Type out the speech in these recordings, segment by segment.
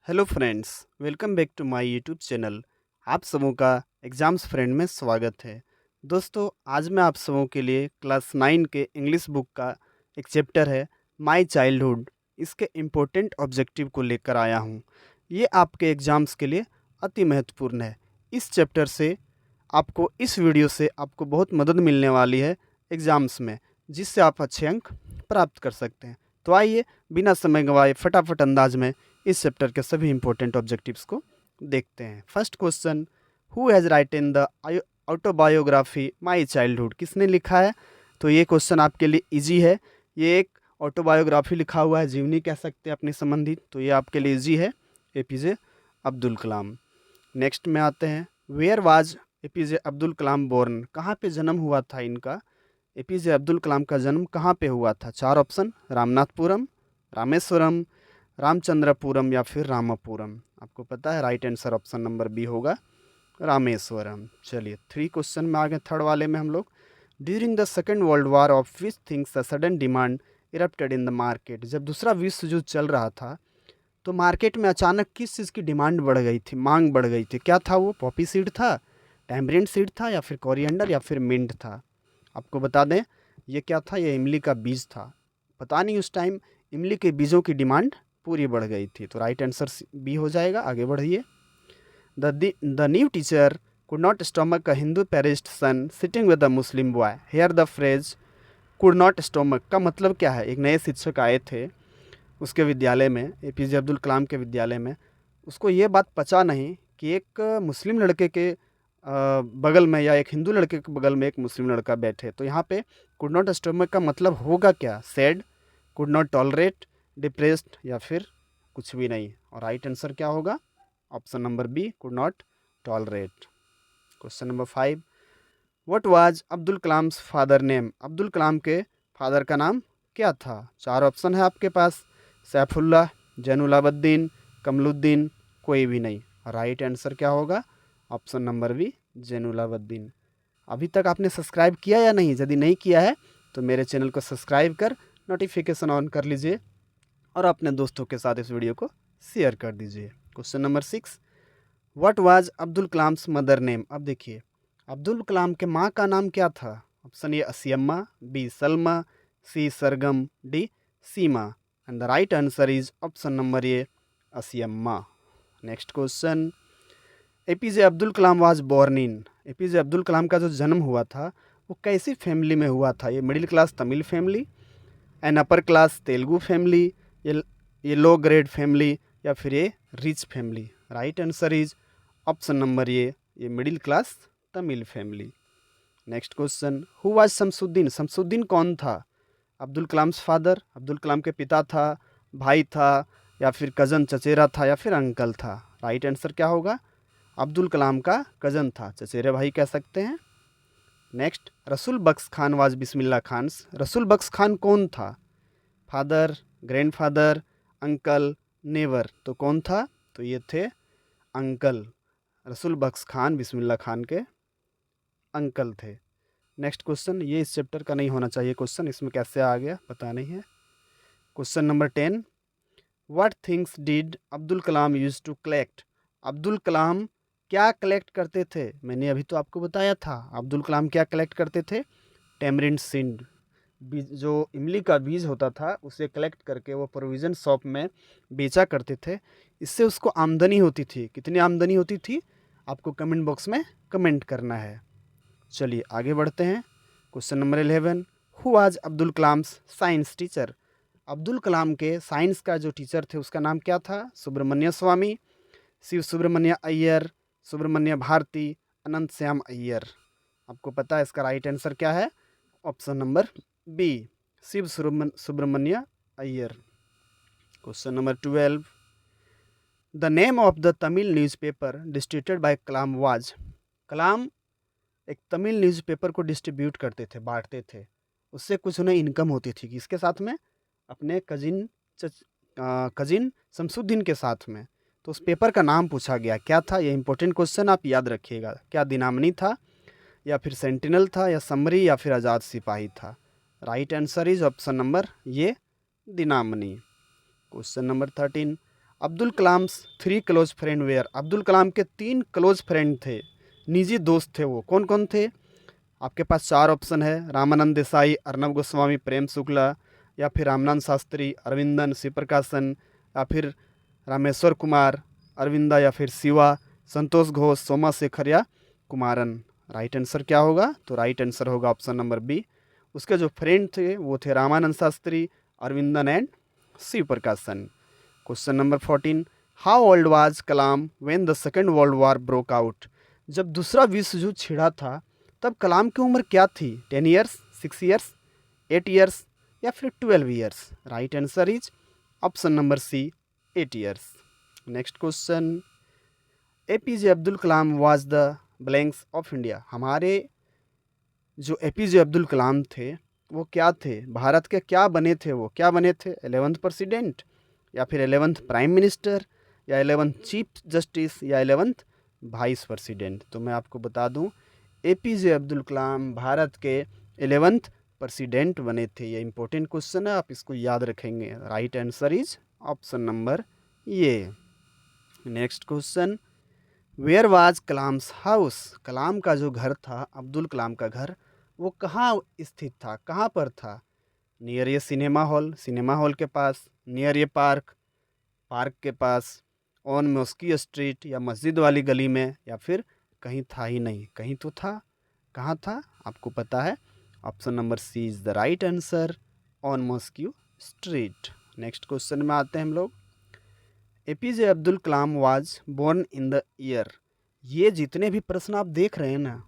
Hello friends, welcome back to my YouTube channel. आप सबों का एग्ज़ाम्स फ्रेंड में स्वागत है। दोस्तों, आज मैं आप सबों के लिए क्लास 9 के इंग्लिश बुक का एक चैप्टर है माय चाइल्डहुड, इसके इम्पोर्टेंट ऑब्जेक्टिव को लेकर आया हूँ। ये आपके एग्ज़ाम्स के लिए अति महत्वपूर्ण है। इस चैप्टर से इस वीडियो से आपको बहुत मदद मिलने वाली है एग्ज़ाम्स में, जिससे आप अच्छे अंक प्राप्त कर सकते हैं। तो आइए बिना समय गंवाए फटाफट अंदाज में इस चैप्टर के सभी इंपॉर्टेंट ऑब्जेक्टिव्स को देखते हैं। First question, who has written the autobiography my childhood, किसने लिखा है? तो ये क्वेश्चन आपके लिए इजी है। ये एक ऑटोबायोग्राफी लिखा हुआ है, जीवनी कह सकते हैं अपनी संबंधित, तो ये आपके लिए इजी है। एपीजे अब्दुल कलाम। नेक्स्ट में आते हैं, where was A P J Abdul Kalam born, कहाँ पे जन्म हुआ था इनका? एपीजे अब्दुल कलाम का जन्म कहाँ पे हुआ था? चार ऑप्शन, रामनाथपुरम, रामेश्वरम, रामचंद्रपुरम या फिर रामापुरम। आपको पता है right answer option number B होगा, रामेश्वरम। चलिए थ्री क्वेश्चन में आ गए, थर्ड वाले में हम लोग। During the second world war of which things a sudden demand erupted in the market, जब दूसरा विश्व युद्ध चल रहा था तो मार्केट में अचानक किस चीज़ की डिमांड बढ़ गई थी, मांग बढ़ गई थी? क्या था वो? पॉपी सीड था, टैमरिंड सीड था, या फिर कोरिएंडर, या फिर मिंट था? आपको बता दें ये क्या था, ये इमली का बीज था। पता नहीं उस टाइम इमली के बीजों की डिमांड पूरी बढ़ गई थी। तो राइट आंसर बी हो जाएगा। आगे बढ़िए। The new teacher could not stomach a Hindu priest son sitting with a Muslim boy, here the phrase could not stomach का मतलब क्या है? एक नए शिक्षक आए थे उसके विद्यालय में, एपीजे अब्दुल कलाम के विद्यालय में। उसको ये बात पचा नहीं कि एक मुस्लिम लड़के के बगल में या एक हिंदू लड़के के बगल में एक मुस्लिम लड़का बैठे। तो यहाँ पे कुड नॉट स्टोमक का मतलब होगा क्या? Sad, could not tolerate, depressed, या फिर कुछ भी नहीं। और राइट आंसर क्या होगा? Option number B, could not tolerate. Question number 5, what was Abdul Kalam's father name, Abdul Kalam के फादर का नाम क्या था? चार ऑप्शन है आपके पास, सैफुल्लाह, जैनुलाब्दीन, कमलुद्दीन, कोई भी नहीं। राइट आंसर क्या होगा? Option number B, Jainulabdeen. अभी तक आपने सब्सक्राइब किया या नहीं? यदि नहीं किया है तो मेरे चैनल को सब्सक्राइब कर नोटिफिकेशन ऑन कर लीजिए और अपने दोस्तों के साथ इस वीडियो को शेयर कर दीजिए। Question number 6, what was Abdul Kalam's mother name. अब देखिए, अब्दुल कलाम के माँ का नाम क्या था? Option A Asiyamma, B Salma, C Sargam, D Seema. And the right answer is option number A, Asiyamma. Next question, APJ Abdul Kalam was born in, APJ Abdul Kalam का जो जन्म हुआ था वो कैसी फैमिली में हुआ था? A middle class Tamil family, an upper class Telugu family, a a low grade family, या फिर a rich family? Right answer is option number A middle class Tamil family. Next question, who was Shamsuddin, Shamsuddin कौन था? अब्दुल कलाम्स फादर, अब्दुल कलाम के पिता था, भाई था, या फिर कज़न चचेरा था, या फिर अंकल था? राइट आंसर क्या होगा? अब्दुल कलाम का कज़न था, चचेरे भाई कह सकते हैं। नेक्स्ट, रसूल बख्श खान वाज बिस्मिल्ला खान्स, रसूल बख्श खान कौन था? Father, grandfather, uncle, never? तो कौन था? तो ये थे अंकल। रसूल बख्श खान बिस्मिल्ला खान के अंकल थे। नेक्स्ट क्वेश्चन, ये इस चैप्टर का नहीं होना चाहिए क्वेश्चन, इसमें कैसे आ गया पता नहीं है। Question number 10, what things did Abdul Kalam use to collect, Abdul Kalam क्या कलेक्ट करते थे? मैंने अभी तो आपको बताया था अब्दुल कलाम क्या कलेक्ट करते थे। टेमरिंड सीड, बीज, जो इमली का बीज होता था उसे कलेक्ट करके वो प्रोविज़न शॉप में बेचा करते थे। इससे उसको आमदनी होती थी। कितनी आमदनी होती थी? आपको कमेंट बॉक्स में कमेंट करना है। चलिए आगे बढ़ते हैं। Question number 11, who was Abdul Kalam's science teacher, Abdul Kalam के साइंस का जो टीचर थे उसका नाम क्या था? सुब्रमण्य स्वामी, शिव सुब्रमण्य अय्यर, सुब्रमण्य भारती, अनंत श्याम अय्यर? आपको पता है इसका राइट आंसर क्या है? Option number B, Shiva Subramania Iyer. Question number 12, the name of the Tamil newspaper distributed by Kalam was, Kalam एक तमिल न्यूज़पेपर को डिस्ट्रीब्यूट करते थे, बांटते थे, उससे कुछ उन्हें इनकम होती थी। किसके साथ में? अपने कजिन शमसुद्दीन के साथ में। तो उस पेपर का नाम पूछा गया, क्या था? ये इंपॉर्टेंट क्वेश्चन, आप याद रखिएगा। क्या दिनामनी था, या फिर सेंटिनल था, या समरी, या फिर आज़ाद सिपाही था? Right answer is option number A, Dinamani. Question number 13, Abdul Kalam's 3 close friend were, Abdul Kalam के 3 क्लोज फ्रेंड थे, निजी दोस्त थे, वो कौन कौन थे? आपके पास 4 ऑप्शन है, रामानंद देसाई, अर्नब गोस्वामी, प्रेम शुक्ला, या फिर रामनाथ शास्त्री, अरविंदन, शिवप्रकाशन, या फिर रामेश्वर कुमार, अरविंदा, या फिर शिवा, संतोष घोष, सोमाशेखर या कुमारन। राइट आंसर क्या होगा? तो राइट आंसर होगा ऑप्शन नंबर बी। उसके जो फ्रेंड थे वो थे रामानंद शास्त्री, अरविंदन एंड शिव प्रकाशन। Question number 14, how old was Kalam when the second world war broke out? जब दूसरा विश्व युद्ध छिड़ा था तब कलाम की उम्र क्या थी? 10 ईयर्स, 6 ईयर्स, 8 ईयर्स या फिर 12 years? Right answer is option number C, 8 years. Next question, APJ Abdul Kalam was the blanks of India. हमारे जो एपीजे अब्दुल कलाम थे वो क्या थे? भारत के क्या बने थे? वो क्या बने थे? 11th प्रेसिडेंट, या फिर 11th प्राइम मिनिस्टर, या 11th चीफ जस्टिस, या 11th वाइस प्रेसिडेंट? तो मैं आपको बता दूं, एपीजे अब्दुल कलाम भारत के 11th प्रेसिडेंट बने थे। ये इंपॉर्टेंट क्वेश्चन है, आप इसको याद रखेंगे। Right answer is option number A. Next question, where was Kalam's house? Kalam का जो घर था, अब्दुल कलाम का घर, वो कहाँ स्थित था, कहाँ पर था? नियर ये सिनेमा हॉल के पास, नियर ये पार्क, पार्क के पास, ऑन मॉस्की स्ट्रीट, या मस्जिद वाली गली में, या फिर कहीं था ही नहीं? कहीं तो था, कहाँ था आपको पता है? Option number C is the right answer, on mosque street. Next question में आते हैं हम लोग, A P J Abdul Kalam was born in the year. ये जितने भी प्रश्न आप देख रहे हैं ना,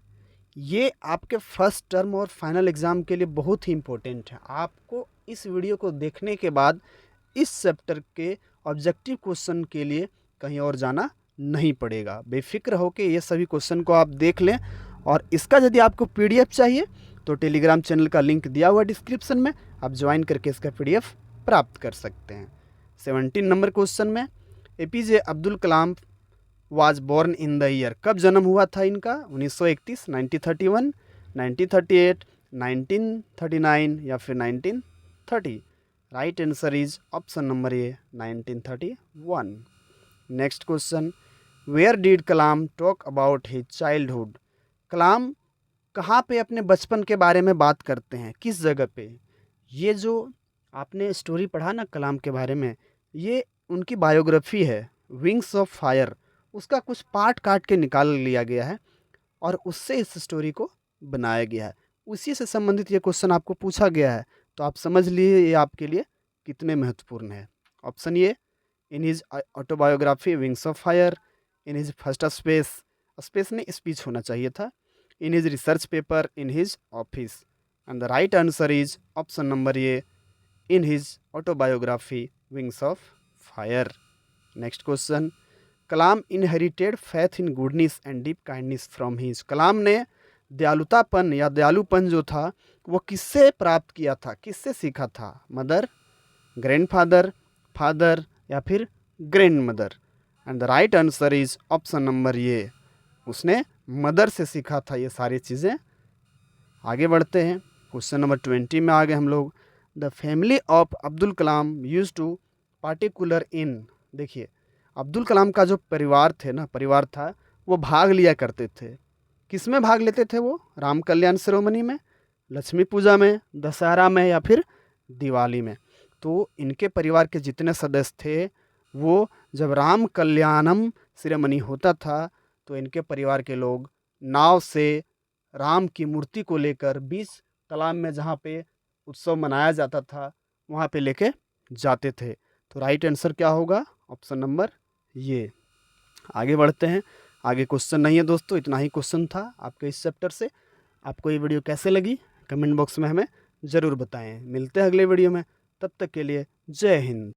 ये आपके फर्स्ट टर्म और फाइनल एग्ज़ाम के लिए बहुत ही इम्पोर्टेंट है। आपको इस वीडियो को देखने के बाद इस चैप्टर के ऑब्जेक्टिव क्वेश्चन के लिए कहीं और जाना नहीं पड़ेगा। बेफिक्र होकर ये सभी क्वेश्चन को आप देख लें, और इसका यदि आपको पीडीएफ चाहिए तो टेलीग्राम चैनल का लिंक दिया हुआ डिस्क्रिप्शन में, आप ज्वाइन करके इसका पीडीएफ प्राप्त कर सकते हैं। 17 नंबर क्वेश्चन में, A P J Abdul Kalam was born in the year, कब जन्म हुआ था इनका? 1931, 1931, 1938, 1939 या फिर 1930? Right answer is option number A, 1931। Next question, where did Kalam talk about his childhood? Kalam कहाँ पे अपने बचपन के बारे में बात करते हैं, किस जगह पे? ये जो आपने स्टोरी पढ़ा ना कलाम के बारे में, ये उनकी बायोग्राफी है, विंग्स ऑफ फायर, उसका कुछ पार्ट काट के निकाल लिया गया है और उससे इस स्टोरी को बनाया गया है। उसी से संबंधित ये क्वेश्चन आपको पूछा गया है, तो आप समझ लिए ये आपके लिए कितने महत्वपूर्ण है। Option A, in his autobiography Wings of Fire, in his first space, space नहीं स्पीच होना चाहिए था, in his research paper, in his office. And the right answer is option number A, in his autobiography Wings of Fire. Next question, Kalam inherited faith in goodness and deep kindness from his. Kalam ने दयालुतापन या दयालुपन जो था वो किससे प्राप्त किया था, किससे सीखा था? मदर, ग्रैंडफादर, फादर या फिर grand mother? And the right answer is option number ये, उसने मदर से सीखा था ये सारी चीज़ें। आगे बढ़ते हैं, क्वेश्चन नंबर 20 में आ गए हम लोग। The family of Abdul Kalam use to particular in. देखिए, अब्दुल कलाम का जो परिवार था वो भाग लिया करते थे। किस में भाग लेते थे वो? राम कल्याण सेरेमनी में, लक्ष्मी पूजा में, दशहरा में या फिर दिवाली में। तो इनके परिवार के जितने सदस्य थे वो जब राम कल्याणम सेरेमनी होता था तो इनके परिवार के लोग नाव से राम की मूर्ति को लेकर बीच तालाब में जहाँ पे उत्सव मनाया जाता था वहाँ पे लेके जाते थे। तो राइट आंसर क्या होगा? ऑप्शन नंबर ये। आगे बढ़ते हैं, आगे क्वेश्चन नहीं है दोस्तों, इतना ही क्वेश्चन था आपके इस चैप्टर से। आपको ये वीडियो कैसे लगी कमेंट बॉक्स में हमें ज़रूर बताएं। मिलते हैं अगले वीडियो में, तब तक के लिए जय हिंद।